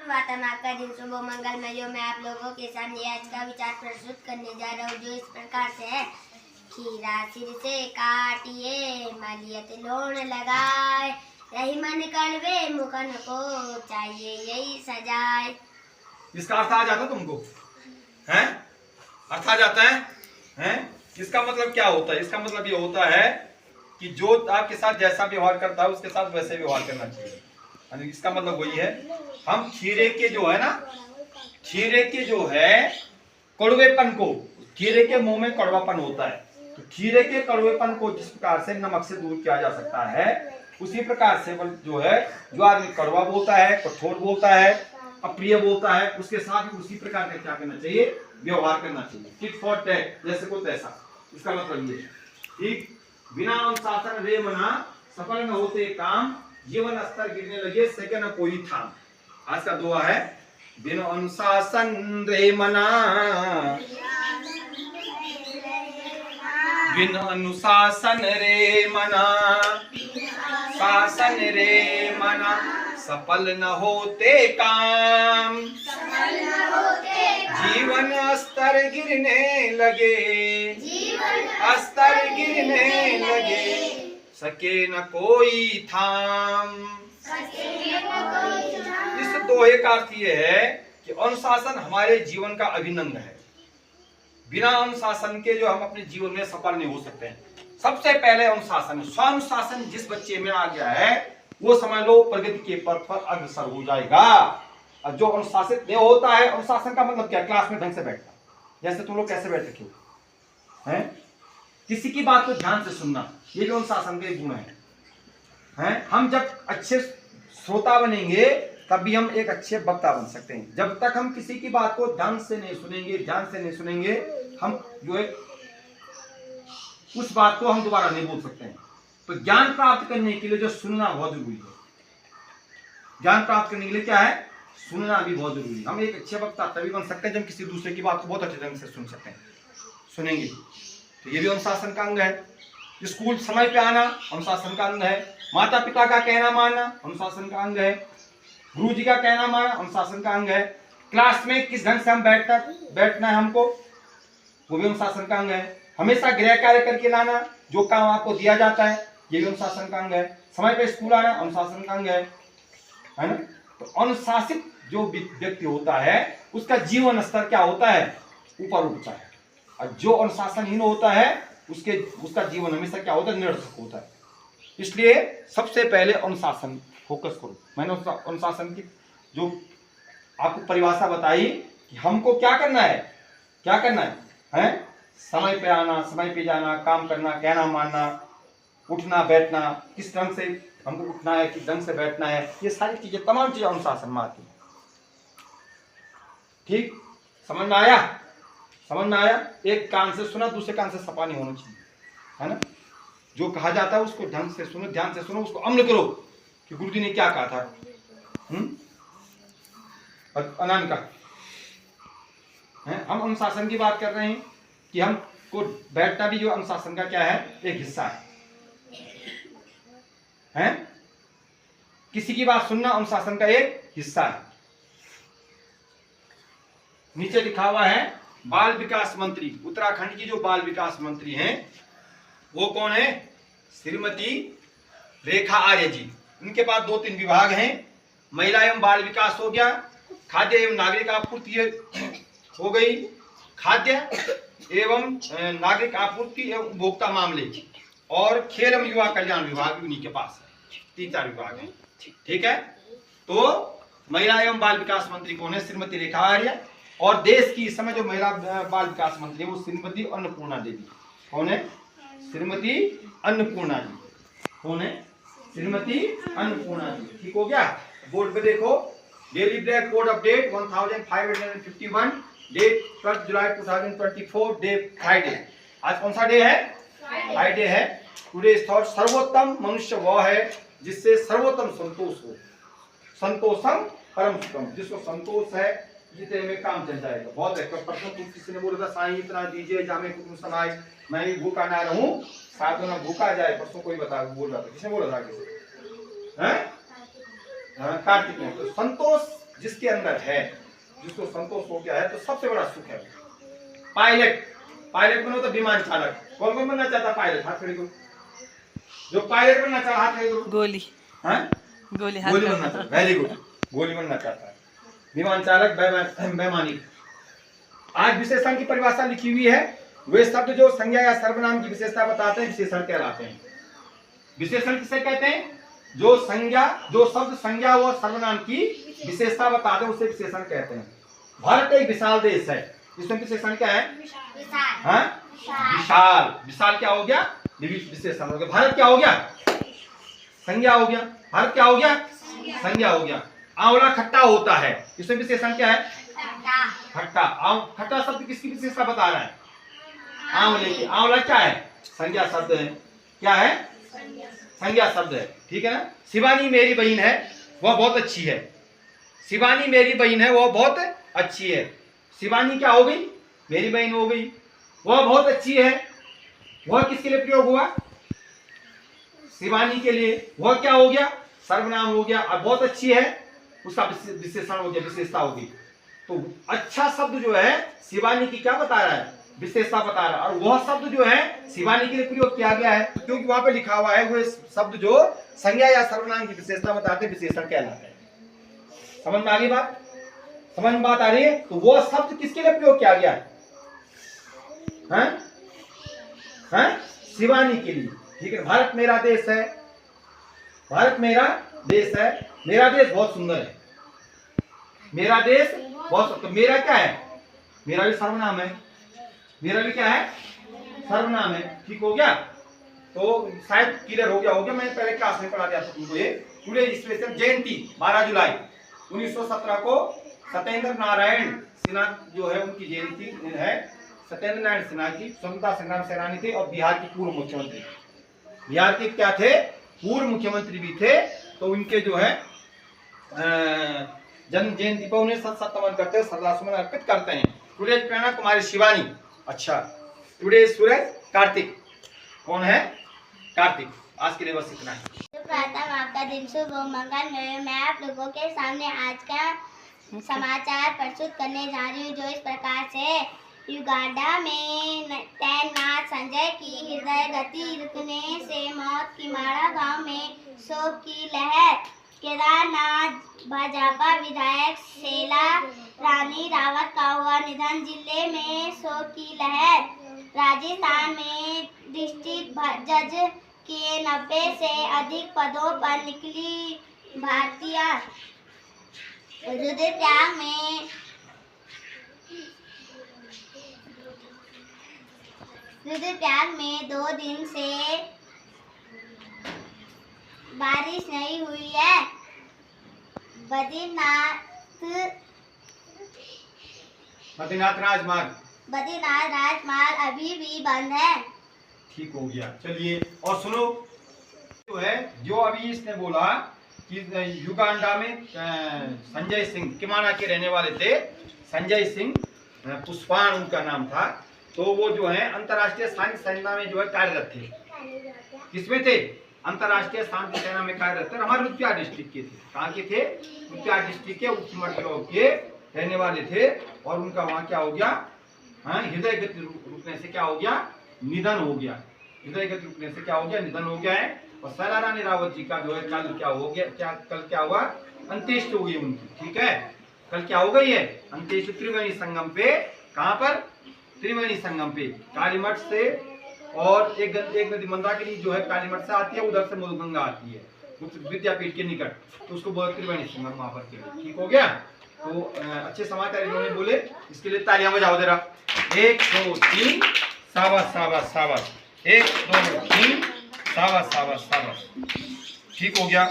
वातमा का दिन शुभ मंगलमय। जो मैं आप लोगों के सामने आज का विचार प्रस्तुत करने जा रहा हूँ, जो इस प्रकार से है। खीरा सिर से काटिए, मालियत लोण लगाए, यही मन कड़वे मुखन को चाहिए यही सजाए। इसका अर्थ आ जाता तुमको? हैं? अर्थ आ जाता है? हैं? इसका मतलब क्या होता है? इसका मतलब ये होता है कि जो आपके साथ जैसा व्यवहार करता है उसके साथ वैसे व्यवहार करना चाहिए। इसका मतलब वही है, हम खीरे के जो है ना, खीरे के जो है कड़वेपन को, खीरे के मुंह में कड़वापन होता है, तो खीरे के कड़वेपन को जिस प्रकार से नमक से दूर किया जा सकता है, उसी प्रकार से जो है, जो आदमी कड़वा बोलता है, कठोर बोलता है, अप्रिय बोलता है, उसके साथ उसी प्रकार का क्या करना चाहिए? व्यवहार करना चाहिए। टिट फॉर टैट, जैसे को तैसा। इसका मतलब ये, ठीक, बिना अनुशासन रे मना, सफल न होते काम, जीवन स्तर गिरने लगे सके न कोई थाम। आज का दुआ है, बिना अनुशासन रे मना, बिना अनुशासन रे मना, शासन रे मना, सफल न होते काम, जीवन स्तर गिरने लगे, स्तर गिरने लगे, सके न कोई थाम। इस दोहे का अर्थ यह है कि अनुशासन हमारे जीवन का अभिन्न अंग है। बिना अनुशासन के जो हम अपने जीवन में सफल नहीं हो सकते हैं। सबसे पहले अनुशासन, स्वानुशासन जिस बच्चे में आ गया है, वो समझ लो प्रगति के पथ पर अग्रसर हो जाएगा। और जो अनुशासित नहीं होता है, अनुशासन का मतलब क्या? क्लास में ढंग से बैठना, जैसे तुम लोग कैसे बैठ रखे हो, हैं? किसी की बात को ध्यान से सुनना, ये भी अनुशासन के गुण हैं? हम जब अच्छे श्रोता बनेंगे तब भी हम एक अच्छे वक्ता बन सकते हैं। जब तक हम किसी की बात को ध्यान से नहीं सुनेंगे, ध्यान से नहीं सुनेंगे, हम जो है उस बात को हम दोबारा नहीं बोल सकते हैं। तो ज्ञान प्राप्त करने के लिए जो सुनना बहुत जरूरी है, ज्ञान प्राप्त करने के लिए क्या है? सुनना भी बहुत जरूरी है। हम एक अच्छे वक्ता तभी बन सकते हैं जब किसी दूसरे की बात को बहुत अच्छे ढंग से सुन सकते हैं, सुनेंगे। तो ये भी अनुशासन का अंग है। स्कूल समय पे आना अनुशासन का अंग है। माता पिता का कहना मानना अनुशासन का अंग है। गुरु जी का कहना मानना अनुशासन का अंग है। क्लास में किस ढंग से हम बैठना है हमको, वो भी अनुशासन का अंग है। हमेशा गृह कार्य करके लाना, जो काम आपको दिया जाता है, ये भी अनुशासन का अंग है। समय पे स्कूल आना अनुशासन का अंग है ना? तो अनुशासित जो व्यक्ति होता है उसका जीवन स्तर क्या होता है? ऊपर उठता है। और जो अनुशासनहीन होता है उसका जीवन हमेशा क्या होता है? निरर्थक होता है। इसलिए सबसे पहले अनुशासन फोकस करो। मैंने अनुशासन की जो आपको परिभाषा बताई कि हमको क्या करना है, क्या करना है? समय पे आना, समय पे जाना, काम करना, कहना मानना, उठना बैठना, किस ढंग से हमको उठना है, किस ढंग से बैठना है, ये सारी चीजें, तमाम चीजें अनुशासन में आती है। ठीक, समझ में आया? समझ में आया? एक कान से सुना, दूसरे कान से सपा नहीं होना चाहिए, है ना? जो कहा जाता है उसको ढंग से सुनो, ध्यान से सुनो, उसको अमल करो कि गुरु जी ने क्या कहा था। अनामिका, हम अनुशासन की बात कर रहे हैं कि हमको बैठना भी जो अनुशासन का क्या है? एक हिस्सा है? किसी की बात सुनना अनुशासन का एक हिस्सा है। नीचे लिखा हुआ है बाल विकास मंत्री, उत्तराखंड की जो बाल विकास मंत्री हैं वो कौन है? श्रीमती रेखा आर्य जी। उनके पास 2-3 विभाग हैं। महिला एवं बाल विकास हो गया, खाद्य एवं नागरिक आपूर्ति हो गई, खाद्य एवं नागरिक आपूर्ति एवं उपभोक्ता मामले, और खेल एवं युवा कल्याण विभाग भी उन्हीं के पास है। 3-4 विभाग हैं। ठीक है, तो महिला एवं बाल विकास मंत्री कौन है? श्रीमती रेखा आर्य। और देश की इस समय जो महिला बाल विकास मंत्री है वो श्रीमती अन्नपूर्णा देवी। कौन है? श्रीमती अन्नपूर्णा जी। कौन है? श्रीमती अन्नपूर्णा जी। ठीक हो गया? बोर्ड पे देखो, daily black board update 1551, date 12 जुलाई 2024, डे फ्राइडे। आज कौन सा डे है? फ्राइडे है। टुडे इज थॉट, सर्वोत्तम मनुष्य वह है जिससे सर्वोत्तम संतोष हो। संतोषम परम सुखम, जिसको संतोष है जितने में काम चल जाएगा। बहुत है। परसों तुम किसी ने बोला था साईं इतना दीजिए जामे कुछ समाए, मैं भी भूखा ना रहूं, साथ में भूखा जाए। परसों कोई बोल रहा था, किसने बोला था? किसी कार्तिक ने। तो संतोष जिसके अंदर है, जिसको संतोष हो गया है, तो सबसे बड़ा सुख है। पायलट, पायलट बनो तो विमान चालक। कौन कौन बनना चाहता पायलट? हाथ खड़े करो। जो पायलट बनना चाहता हाथ खड़े करो। गोली, हाँ, गोली बनना चाहता, वेरी गुड, गोली बनना चाहता है। विमान चालक, वैमानिक। आज विशेषण की परिभाषा लिखी हुई है। वे शब्द जो संज्ञा या सर्वनाम की विशेषता बताते हैं विशेषण कहलाते हैं। विशेषण किसे कहते हैं? जो शब्द संज्ञा व सर्वनाम की विशेषता बताते हैं उसे विशेषण कहते हैं। भारत एक विशाल देश है, इसमें विशेषण क्या है? हाँ, विशाल। विशाल क्या हो गया? विशेषण हो गया। भारत क्या हो गया? संज्ञा हो गया। भारत क्या हो गया? संज्ञा हो गया। आंवला खट्टा होता है, इसमें विशेषण क्या है? खट्टा। खट्टा शब्द किसकी विशेषता बता रहा है? आंवले की। आंवला क्या है? संज्ञा शब्द है। क्या है? संज्ञा शब्द है, ठीक है ना। शिवानी मेरी बहन है, वह बहुत अच्छी है। शिवानी मेरी बहन है, वह बहुत अच्छी है। शिवानी क्या हो गई? मेरी बहन हो गई। वह बहुत अच्छी है, वह किसके लिए प्रयोग हुआ? शिवानी के लिए। वह क्या हो गया? सर्वनाम हो गया। और बहुत अच्छी है उसका विशेषण हो गया, विशेषता होगी। तो अच्छा शब्द जो है शिवानी की क्या बता रहा है? विशेषता बता रहा है। और वह शब्द जो है शिवानी के लिए प्रयोग किया गया है क्योंकि वहां पे लिखा हुआ है वो शब्द जो संज्ञा या सर्वनाम की विशेषता बताते विशेषण कहलाते हैं। समझ में आ गई बात? समझ में बात आ रही है? तो वो शब्द किसके लिए प्रयोग किया गया है? शिवानी के लिए, ठीक है। भारत मेरा देश है, भारत मेरा देश है। मेरा देश बहुत सुंदर है। मेरा देश बहुत, तो मेरा क्या है? मेरा भी सर्वनाम है। मेरा भी क्या है? सर्वनाम है। ठीक हो गया? तो शायद क्लियर हो गया। मैंने पहले क्लास में पढ़ा दिया था तुमको ये। टुडे स्पेशल जयंती 12 जुलाई 1917 को सत्येंद्र नारायण सिन्हा जो है उनकी जयंती है। सत्येंद्र नारायण सिन्हा की स्वतंत्रता संग्राम सेनानी थे और बिहार के पूर्व मुख्यमंत्री। बिहार के क्या थे? पूर्व मुख्यमंत्री भी थे। तो उनके जो है जन्म जयंती पर उन्हें सत्समन करते हैं, श्रद्धासुमन अर्पित करते हैं। टुडे प्रेरणा कुमारी शिवानी। अच्छा, टुडे सूरज कार्तिक। कौन है? कार्तिक। आज के लिए बस इतना ही। प्रथम आपका दिन शुभ हो, मंगल में। मैं आप लोगों के सामने आज का समाचार प्रस्तुत करने जा रही हूँ जो इस प्रकार से। युगांडा में तैनात संजय की हृदय गति रुकने से मौत की माड़ा गांव में शोक की लहर। केदारनाथ भाजपा विधायक शेला रानी रावत का हुआ निधन, जिले में शोक की लहर। राजस्थान में डिस्ट्रिक्ट जज के 90 से अधिक पदों पर निकली भारतीय। रुद्रप्रयाग में 2 दिन से बारिश नहीं हुई है। बद्रीनाथ राजमार्ग अभी भी बंद है। ठीक हो गया। चलिए और सुनो, जो है जो अभी इसने बोला कि युगांडा में संजय सिंह किमाना के रहने वाले थे। संजय सिंह पुष्पाण उनका नाम था। तो वो जो है अंतर्राष्ट्रीय शांति सेना में जो है कार्यरत थे। किसमें थे? अंतर्राष्ट्रीय शांति सेना में कार्यरत थे। हमारे रुद्रप्रयाग डिस्ट्रिक्ट के थे। कहाँ के थे? रुद्रप्रयाग डिस्ट्रिक्ट के उच्चमठ के रहने वाले थे। और उनका वहाँ क्या हो गया? हृदय गति रुकने से क्या हो गया? निधन हो गया। हृदय गति रुकने से क्या हो गया? निधन हो गया है। और शैला रानी रावत जी का जो है कल क्या हो गया? कल क्या हुआ? अंत्येष्टि हुई उनकी। ठीक है, कल क्या हो गई है? अंत्येष्टि त्रिवेणी संगम पे। कहाँ पर? त्रिवेणी संगम पे कालीमठ से। और एक नदी मंदाकिनी जो है कालीमठ से आती है, उधर से मधुगंगा आती है विद्यापीठ के निकट। तो उसको बोल त्रिवेणी संगम वहां पर के। ठीक हो गया? तो अच्छे समाचार इन्होंने बोले, इसके लिए तालियां बजाओ जरा। 1 2 3 शाबाश शाबाश शाबाश। 1 2 3 शाबाश शाबाश शाबाश। ठीक हो गया।